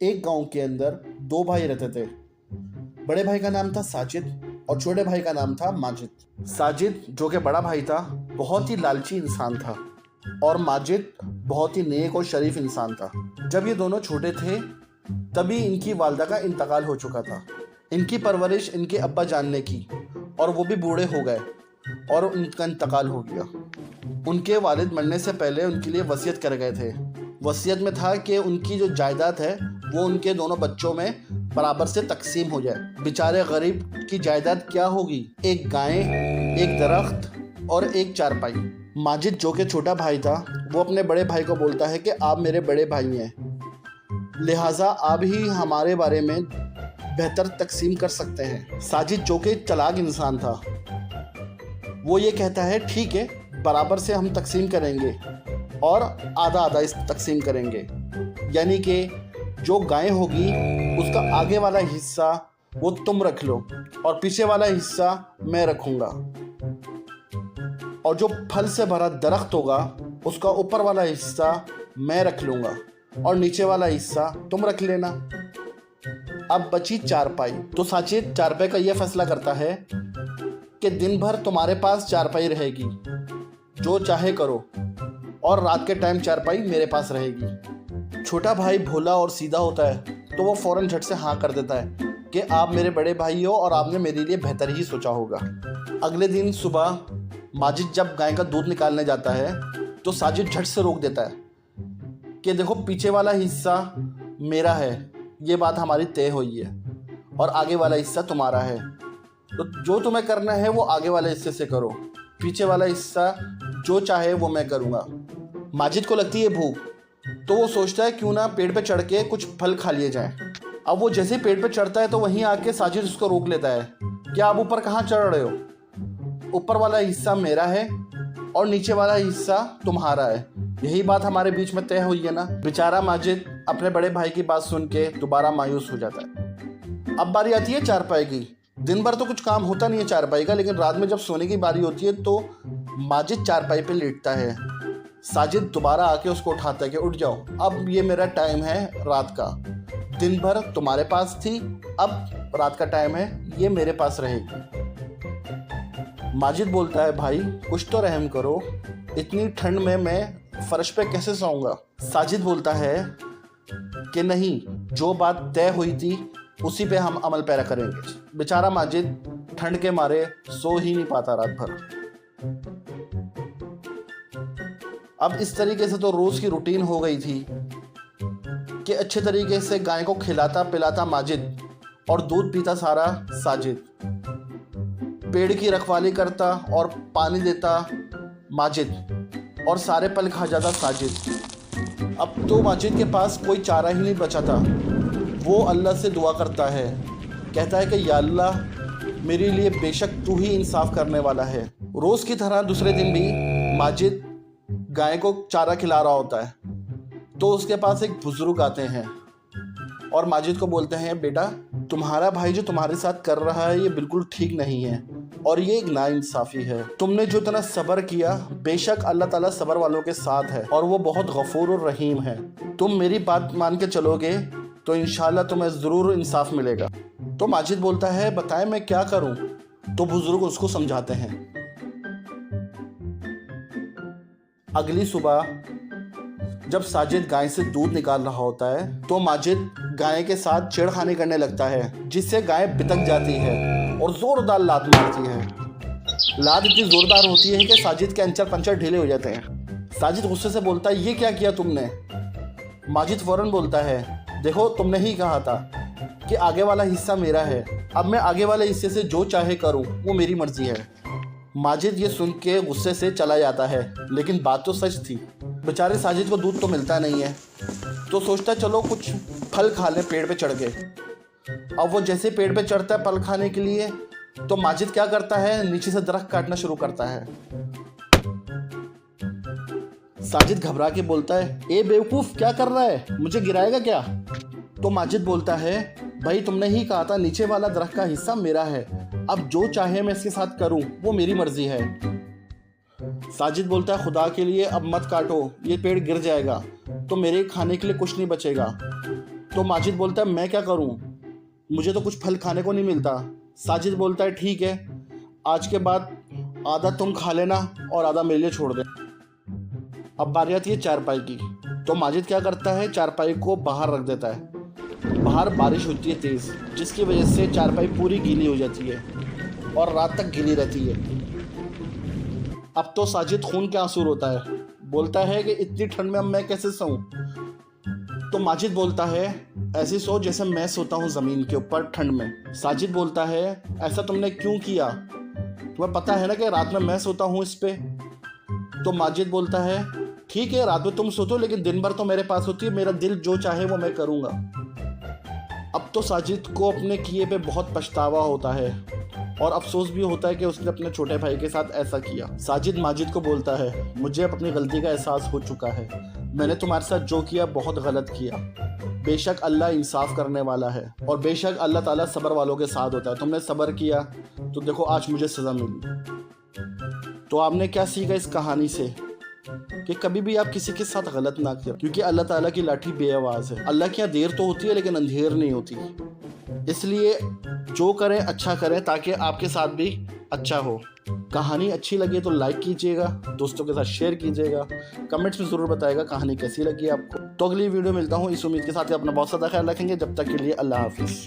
एक गांव के अंदर दो भाई रहते थे। बड़े भाई का नाम था साजिद और छोटे भाई का नाम था माजिद। साजिद जो कि बड़ा भाई था बहुत ही लालची इंसान था और माजिद बहुत ही नेक और शरीफ इंसान था। जब ये दोनों छोटे थे तभी इनकी वालदा का इंतकाल हो चुका था। इनकी परवरिश इनके अब्बा जान ने की और वो भी बूढ़े हो गए और उनका इंतकाल हो गया। उनके वालिद मरने से पहले उनके लिए वसीयत कर गए थे। वसीयत में था कि उनकी जो जायदाद है वो उनके दोनों बच्चों में बराबर से तकसीम हो जाए। बेचारे गरीब की जायदाद क्या होगी? एक गाय, एक दरख्त और एक चारपाई। माजिद जो कि छोटा भाई था वो अपने बड़े भाई को बोलता है कि आप मेरे बड़े भाई हैं, लिहाजा आप ही हमारे बारे में बेहतर तकसीम कर सकते हैं। साजिद जो कि चालाक इंसान था वो ये कहता है ठीक है, बराबर से हम तकसीम करेंगे और आधा आधा इस तकसीम करेंगे, यानी कि जो गाय होगी उसका आगे वाला हिस्सा वो तुम रख लो और पीछे वाला हिस्सा मैं रखूँगा, और जो फल से भरा दरख्त होगा उसका ऊपर वाला हिस्सा मैं रख लूँगा और नीचे वाला हिस्सा तुम रख लेना। अब बची चारपाई। तो साजिद चारपाई का यह फैसला करता है कि दिन भर तुम्हारे पास चारपाई रहेगी, जो चाहे करो, और रात के टाइम चारपाई मेरे पास रहेगी। छोटा भाई भोला और सीधा होता है तो वो फ़ौरन झट से हाँ कर देता है कि आप मेरे बड़े भाई हो और आपने मेरे लिए बेहतर ही सोचा होगा। अगले दिन सुबह माजिद जब गाय का दूध निकालने जाता है तो साजिद झट से रोक देता है कि देखो पीछे वाला हिस्सा मेरा है, ये बात हमारी तय हुई है, और आगे वाला हिस्सा तुम्हारा है, तो जो तुम्हें करना है वो आगे वाले हिस्से से करो, पीछे वाला हिस्सा जो चाहे वो मैं करूँगा। माजिद को लगती है भूख, तो वो सोचता है क्यों ना पेड़ पे चढ़ के कुछ फल खा लिए जाएं। अब वो जैसे पेड़ पे चढ़ता है तो वहीं आके साजिद उसको रोक लेता है कि आप ऊपर कहाँ चढ़ रहे हो, ऊपर वाला हिस्सा मेरा है और नीचे वाला हिस्सा तुम्हारा है, यही बात हमारे बीच में तय हुई है ना। बेचारा माजिद अपने बड़े भाई की बात सुन के दोबारा मायूस हो जाता है। अब बारी आती है चारपाई की। दिन भर तो कुछ काम होता नहीं है चारपाई का, लेकिन रात में जब सोने की बारी होती है तो माजिद चारपाई पे लेटता है। साजिद दोबारा आके उसको उठाता है कि उठ जाओ, अब ये मेरा टाइम है रात का, दिन भर तुम्हारे पास थी, अब रात का टाइम है, ये मेरे पास रहेगी। माजिद बोलता है भाई कुछ तो रहम करो, इतनी ठंड में मैं फर्श पे कैसे सोऊंगा? साजिद बोलता है कि नहीं, जो बात तय हुई थी उसी पे हम अमल पैरा करेंगे। बेचारा माजिद ठंड के मारे सो ही नहीं पाता रात भर। अब इस तरीके से तो रोज़ की रूटीन हो गई थी कि अच्छे तरीके से गाय को खिलाता पिलाता माजिद और दूध पीता सारा साजिद, पेड़ की रखवाली करता और पानी देता माजिद, और सारे पल खा जाता साजिद। अब तो माजिद के पास कोई चारा ही नहीं बचा था। वो अल्लाह से दुआ करता है, कहता है कि या अल्लाह मेरे लिए बेशक तू ही इंसाफ करने वाला है। रोज़ की तरह दूसरे दिन भी माजिद गाय को चारा खिला रहा होता है तो उसके पास एक बुजुर्ग आते हैं और माजिद को बोलते हैं बेटा, तुम्हारा भाई जो तुम्हारे साथ कर रहा है ये बिल्कुल ठीक नहीं है और ये एक नाइंसाफ़ी है। तुमने जो इतना सब्र किया, बेशक अल्लाह ताला सब्र वालों के साथ है और वो बहुत गफूर और रहीम है। तुम मेरी बात मान के चलोगे तो इंशाल्लाह तुम्हें ज़रूर इंसाफ मिलेगा। तो माजिद बोलता है बताएं मैं क्या करूं? तो बुजुर्ग उसको समझाते हैं। अगली सुबह जब साजिद गाय से दूध निकाल रहा होता है तो माजिद गाय के साथ छेड़खानी करने लगता है, जिससे गाय बितक जाती है और ज़ोरदार लात मारती है। लात इतनी ज़ोरदार होती है कि साजिद के अंचर पंचर ढीले हो जाते हैं। साजिद गुस्से से बोलता है ये क्या किया तुमने? माजिद फ़ौरन बोलता है देखो तुमने ही कहा था कि आगे वाला हिस्सा मेरा है, अब मैं आगे वाले हिस्से से जो चाहे करूं वो मेरी मर्ज़ी है। माजिद ये सुन के गुस्से से चला जाता है, लेकिन बात तो सच थी। बेचारे साजिद को दूध तो मिलता नहीं है तो सोचता चलो कुछ फल खा लें पेड़ पे चढ़ के। अब वो जैसे पेड़ पे चढ़ता है फल खाने के लिए तो माजिद क्या करता है, नीचे से दरख्त काटना शुरू करता है। साजिद घबरा के बोलता है ए बेवकूफ़ क्या कर रहा है, मुझे गिराएगा क्या? तो माजिद बोलता है भाई तुमने ही कहा था नीचे वाला दरख्त का हिस्सा मेरा है, अब जो चाहे मैं इसके साथ करूं वो मेरी मर्जी है। साजिद बोलता है खुदा के लिए अब मत काटो, ये पेड़ गिर जाएगा तो मेरे खाने के लिए कुछ नहीं बचेगा। तो माजिद बोलता है मैं क्या करूं, मुझे तो कुछ फल खाने को नहीं मिलता। साजिद बोलता है ठीक है, आज के बाद आधा तुम खा लेना और आधा मेरे लिए छोड़ दे। अब बारी आती है चारपाई की। तो माजिद क्या करता है, चारपाई को बाहर रख देता है। बाहर बारिश होती है तेज़, जिसकी वजह से चारपाई पूरी गीली हो जाती है और रात तक गीली रहती है। अब तो साजिद खून के आंसू रोता है, बोलता है कि इतनी ठंड में अब मैं कैसे सोऊं। तो माजिद बोलता है ऐसे सो जैसे मैं सोता हूँ ज़मीन के ऊपर ठंड में। साजिद बोलता है ऐसा तुमने क्यों किया, तुम्हें पता है ना कि रात में मैं सोता हूँ इस पे। तो माजिद बोलता है ठीक है, रात में तुम सोतो लेकिन दिन भर तो मेरे पास होती है, मेरा दिल जो चाहे वो मैं करूँगा। अब तो साजिद को अपने किए पे बहुत पछतावा होता है और अफसोस भी होता है कि उसने अपने छोटे भाई के साथ ऐसा किया। साजिद माजिद को बोलता है मुझे अपनी गलती का एहसास हो चुका है, मैंने तुम्हारे साथ जो किया बहुत गलत किया। बेशक अल्लाह इंसाफ करने वाला है और बेशक अल्लाह ताला सब्र वालों के साथ होता है। तुमने सब्र किया तो देखो आज मुझे सज़ा मिली। तो आपने क्या सीखा इस कहानी से कि कभी भी आप किसी के साथ गलत ना करें, क्योंकि अल्लाह ताला की लाठी बेआवाज़ है। अल्लाह के यहाँ देर तो होती है लेकिन अंधेर नहीं होती। इसलिए जो करें अच्छा करें ताकि आपके साथ भी अच्छा हो। कहानी अच्छी लगी तो लाइक कीजिएगा, दोस्तों के साथ शेयर कीजिएगा, कमेंट्स में ज़रूर बताइएगा कहानी कैसी लगी आपको। तो अगली वीडियो मिलता हूँ इस उम्मीद के साथ कि अपना बहुत ज़्यादा ख्याल रखेंगे। जब तक के लिए अल्लाह हाफिज़।